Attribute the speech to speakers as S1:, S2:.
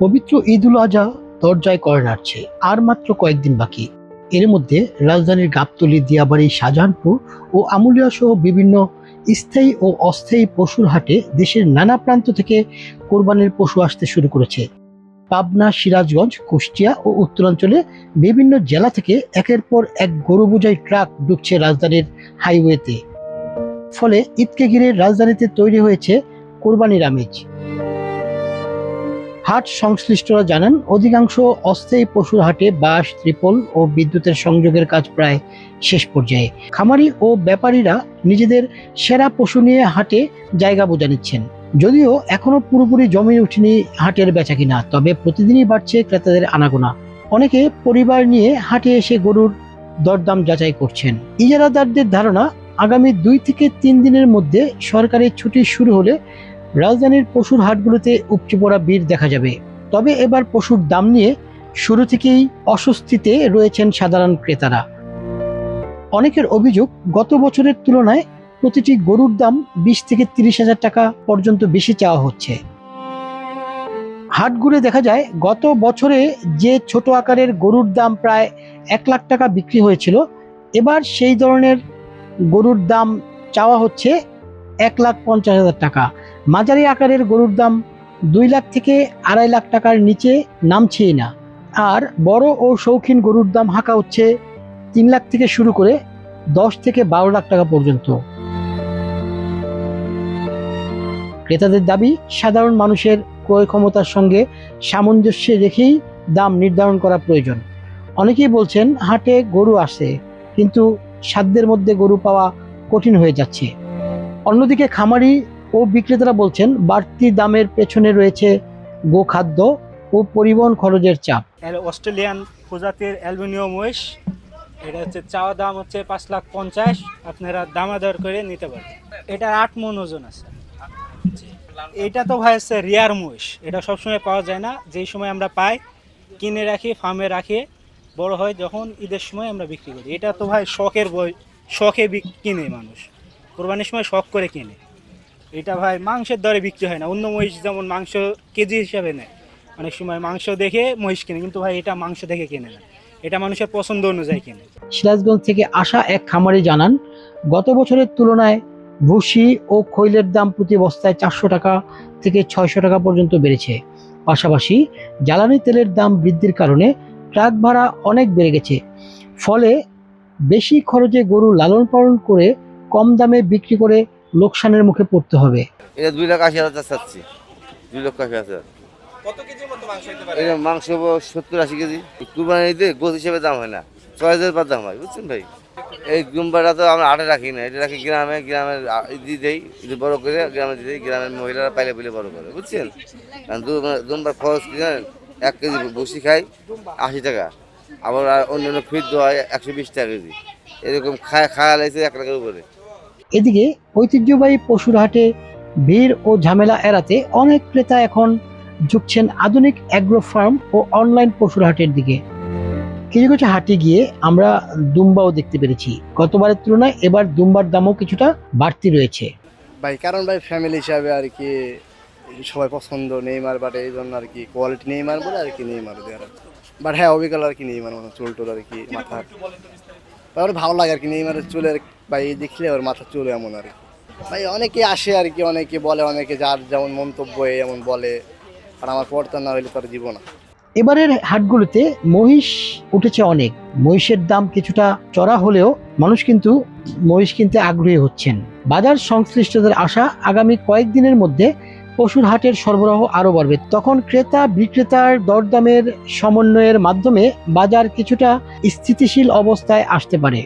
S1: পবিত্র ঈদ উল আজহা দরজায় করে নাড়ছে, আর মাত্র কয়েকদিন বাকি। এর মধ্যে রাজধানীর গাবতলী, দিয়াবাড়ি, শাহজাহানপুর ও আমুলিয়া সহ বিভিন্ন স্থায়ী ও অস্থায়ী পশুর হাটে দেশের নানা প্রান্ত থেকে কোরবানির পশু আসতে শুরু করেছে। পাবনা, সিরাজগঞ্জ, কুষ্টিয়া ও উত্তরাঞ্চলে বিভিন্ন জেলা থেকে একের পর এক গরু বোঝাই ট্রাক ঢুকছে রাজধানীর হাইওয়েতে। ফলে ঈদকে ঘিরে রাজধানীতে তৈরি হয়েছে কোরবানির আমেজ। হাট সংশ্লিষ্টরা জানান, অধিকাংশ অস্থায়ী পশুর হাটে বাঁশ, ত্রিপল ও বিদ্যুতের সংযোগের কাজ প্রায় শেষ পর্যায়ে। খামারি ও ব্যাপারীরা নিজেদের সেরা পশু নিয়ে হাটে জায়গা বোঝা নিচ্ছেন। যদিও এখনো পুরোপুরি জমে ওঠেনি হাটের বেচাকিনা, তবে প্রতিদিনই বাড়ছে ক্রেতাদের আনাগোনা। অনেকে পরিবার নিয়ে হাটে এসে গরুর দরদাম যাচাই করছেন। ইজারাদারদের ধারণা, আগামী 2 থেকে 3 দিনের মধ্যে সরকারি ছুটি শুরু হলে রাজধানীর পশুর হাটগুলোতে উপচে পড়া ভিড় দেখা যাবে। তবে এবার পশুর দাম নিয়ে শুরু থেকেই অস্বস্তিতে রয়েছেন সাধারণ ক্রেতারা। অনেকের অভিযোগ, গত বছরের তুলনায় প্রতিটি গরুর দাম 20 থেকে 30 হাজার টাকা পর্যন্ত বেশি চাওয়া হচ্ছে। হাট ঘুরে দেখা যায়, গত বছরে যে ছোট আকারের গরুর দাম প্রায় 1 লাখ টাকা বিক্রি হয়েছিল, এবার সেই ধরনের গরুর দাম চাওয়া হচ্ছে 1,50,000 টাকা। মাঝারি আকারের গরুর দাম 2 লাখ থেকে 2.5 লাখ টাকার নিচে নামছেই না। আর বড় ও শৌখিন গরুর দাম হাঁকা হচ্ছে 3 লাখ থেকে শুরু করে 10 থেকে 12 লাখ টাকা পর্যন্ত। ক্রেতাদের দাবি, সাধারণ মানুষের ক্রয় ক্ষমতার সঙ্গে সামঞ্জস্য রেখেই দাম নির্ধারণ করা প্রয়োজন। অনেকেই বলছেন, হাটে গরু আসে, কিন্তু সাধ্যের মধ্যে গরু পাওয়া কঠিন হয়ে যাচ্ছে। অন্যদিকে খামারি ও বিক্রেতারা বলছেন, বাড়তি দামের পেছনে রয়েছে গোখাদ্য ও পরিবহন খরচের চাপ।
S2: অস্ট্রেলিয়ান প্রজাতির অ্যালবিনিও মহিষ, এটা হচ্ছে চাওয়া দাম হচ্ছে 5,50,000, আপনারা দামাদর করে নিতে পারেন। এটা 8 মণ ওজন আছে। এটা তো ভাই হচ্ছে রিয়ার মহিষ, এটা সবসময় পাওয়া যায় না। যেই সময় আমরা পাই কিনে রাখি, ফার্মে রাখি, বড় হয় যখন ঈদের সময় আমরা বিক্রি করি। এটা তো ভাই শখে কিনে মানুষ, কোরবানির সময় শখ করে কিনে। এটা ভাই মাংসের দরে বিক্রি হয় না। অন্য মহিষ যেমন মাংস কেজি হিসাবে নেয়, অনেক সময় মাংস দেখে মহিষ কিনে, কিন্তু ভাই এটা মাংস দেখে কিনে না, এটা মানুষের পছন্দ অনুযায়ী কিনে।
S1: সিরাজগঞ্জ থেকে আসা এক খামারি জানান, গত বছরের তুলনায় ভুসি ও খৈলের দাম প্রতি বস্তায় 400 টাকা থেকে 600 টাকা পর্যন্ত বেড়েছে। পাশাপাশি জ্বালানি তেলের দাম বৃদ্ধির কারণে ট্রাক ভাড়া অনেক বেড়ে গেছে। ফলে বেশি খরচে গরু লালন পালন করে কম দামে বিক্রি করে লোকসানের মুখে পড়তে হবে।
S3: এটা 2,80,000 চাচ্ছি। 2,80,000।
S4: কত কেজির মতো মাংস হতে পারে?
S3: এটা মাংস 70-80 কেজি। কুরবানিতে গোছ হিসেবে দাম হয় না, 6,000 পার দাম হয়, বুঝছেন ভাই। এই গুম্বাটা তো আমরা হাটে রাখি না, এটা রাখি গ্রামে দিয়ে দেই, একটু বড় করে গ্রামে দিয়ে দেই। গ্রামের মহিলারা পাইলে বড় করে, বুঝছেন। কারণ দুম্বার খরচ কি জানেন, 1 কেজি বসি খাই 80 টাকা, আবার অন্যান্য ফিট হয় 120 টাকা কেজি। এরকম খায়া লাগছে 1 লাখের উপরে।
S1: এদিকে ঐতিহ্যবাহী পশুর হাটে ভিড় ও ঝামেলা এড়াতে অনেক ক্রেতা এখন ঝুঁকছেন আধুনিক অ্যাগ্রো ফার্ম ও অনলাইন পশুর হাটের দিকে। কিছু কিছু হাটে গিয়ে আমরা দুম্বাও দেখতে পেরেছি। গতবারের তুলনায় এবার দুম্বার দামও কিছুটা বাড়তি রয়েছে।
S5: ভাই কারণ ভাই ফ্যামিলি হিসাবে আর কি সবাই পছন্দ নেইমার, বাট এই জন্য আর কি কোয়ালিটি নেইমার বলে আর কি নেইমার দেওয়ার। বাট হ্যাঁ, অবিকাল আর কি নেইমার মানে চুল টুল আর কি মাথা তারপরে ভালো লাগে আর কি নেইমারের চুলের ভাই দেখলে ওর মাথা চুল এমন আর কি। ভাই অনেকে আসে আর কি, অনেকে বলে, অনেকে যার যেমন মন্তব্য এমন বলে, আর আমার পড়তা না হইলে তার জীবন।
S1: এবারের হাটগুলোতে মহিষ উঠেছে অনেক। মহিষের দাম কিছুটা চড়া হলেও মানুষ কিন্তু মহিষ কিনতে আগ্রহী হচ্ছেন। বাজার সংশ্লিষ্টদের আশা, আগামী কয়েকদিনের মধ্যে পশুর হাটের সরবরাহ আরও বাড়বে। তখন ক্রেতা বিক্রেতার দরদামের সমন্বয়ের মাধ্যমে বাজার কিছুটা স্থিতিশীল অবস্থায় আসতে পারে।